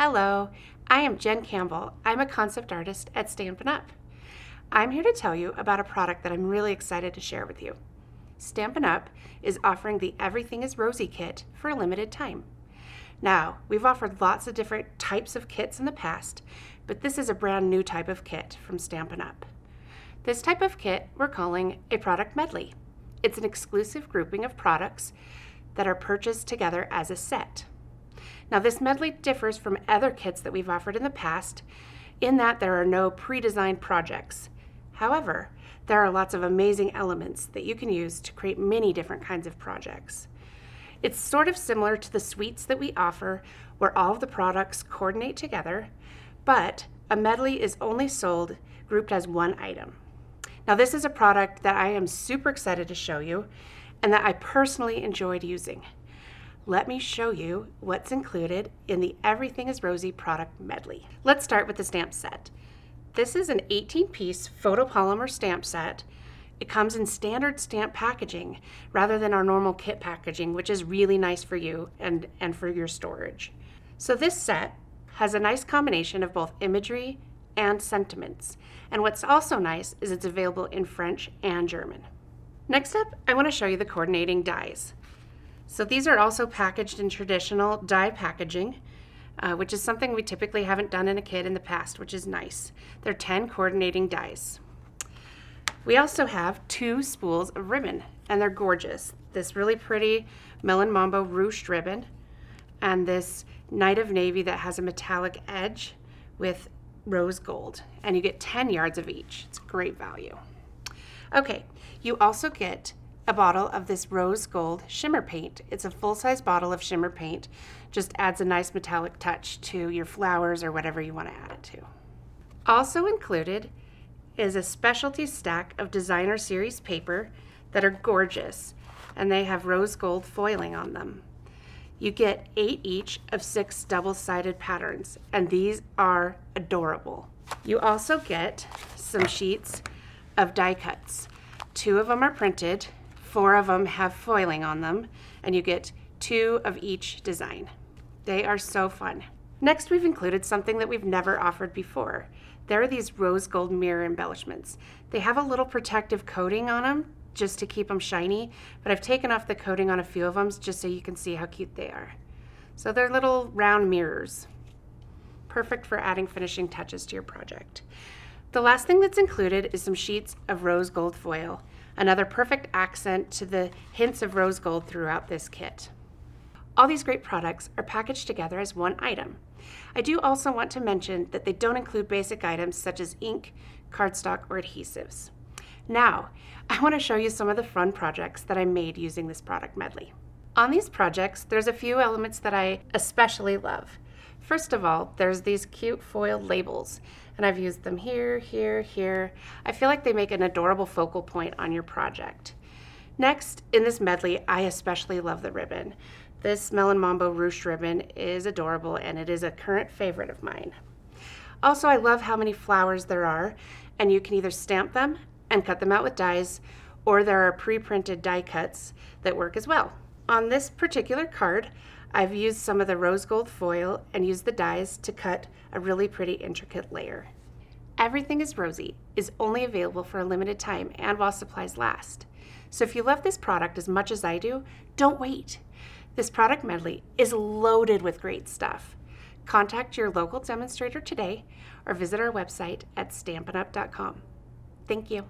Hello, I am Jen Campbell. I'm a concept artist at Stampin' Up. I'm here to tell you about a product that I'm really excited to share with you. Stampin' Up is offering the Everything is Rosy kit for a limited time. Now, we've offered lots of different types of kits in the past, but this is a brand new type of kit from Stampin' Up. This type of kit we're calling a product medley. It's an exclusive grouping of products that are purchased together as a set. Now, this medley differs from other kits that we've offered in the past in that there are no pre-designed projects. However, there are lots of amazing elements that you can use to create many different kinds of projects. It's sort of similar to the suites that we offer where all of the products coordinate together, but a medley is only sold grouped as one item. Now, this is a product that I am super excited to show you and that I personally enjoyed using. Let me show you what's included in the Everything is Rosy product medley. Let's start with the stamp set. This is an 18-piece photopolymer stamp set. It comes in standard stamp packaging rather than our normal kit packaging, which is really nice for you and for your storage. So this set has a nice combination of both imagery and sentiments. And what's also nice is it's available in French and German. Next up, I want to show you the coordinating dies. So these are also packaged in traditional die packaging, which is something we typically haven't done in a kit in the past, which is nice. They're 10 coordinating dies. We also have 2 spools of ribbon, and they're gorgeous. This really pretty Melon Mambo ruched ribbon, and this Night of Navy that has a metallic edge with rose gold, and you get 10 yards of each. It's great value. Okay, you also get a bottle of this rose gold shimmer paint. It's a full-size bottle of shimmer paint. Just adds a nice metallic touch to your flowers or whatever you want to add it to. Also included is a specialty stack of designer series paper that are gorgeous, and they have rose gold foiling on them. You get 8 each of 6 double-sided patterns, and these are adorable. You also get some sheets of die cuts. 2 of them are printed, 4 of them have foiling on them, and you get 2 of each design. They are so fun. Next, we've included something that we've never offered before. There are these rose gold mirror embellishments. They have a little protective coating on them just to keep them shiny, but I've taken off the coating on a few of them just so you can see how cute they are. So they're little round mirrors. Perfect for adding finishing touches to your project. The last thing that's included is some sheets of rose gold foil, another perfect accent to the hints of rose gold throughout this kit. All these great products are packaged together as one item. I do also want to mention that they don't include basic items such as ink, cardstock, or adhesives. Now, I want to show you some of the fun projects that I made using this product medley. On these projects, there's a few elements that I especially love. First of all, there's these cute foiled labels, and I've used them here, here, here. I feel like they make an adorable focal point on your project. Next, in this medley, I especially love the ribbon. This Melon Mambo ruched ribbon is adorable, and it is a current favorite of mine. Also, I love how many flowers there are, and you can either stamp them and cut them out with dies, or there are pre-printed die cuts that work as well. On this particular card, I've used some of the rose gold foil and used the dies to cut a really pretty intricate layer. Everything is Rosy is only available for a limited time and while supplies last. So if you love this product as much as I do, don't wait. This product medley is loaded with great stuff. Contact your local demonstrator today or visit our website at stampinup.com. Thank you.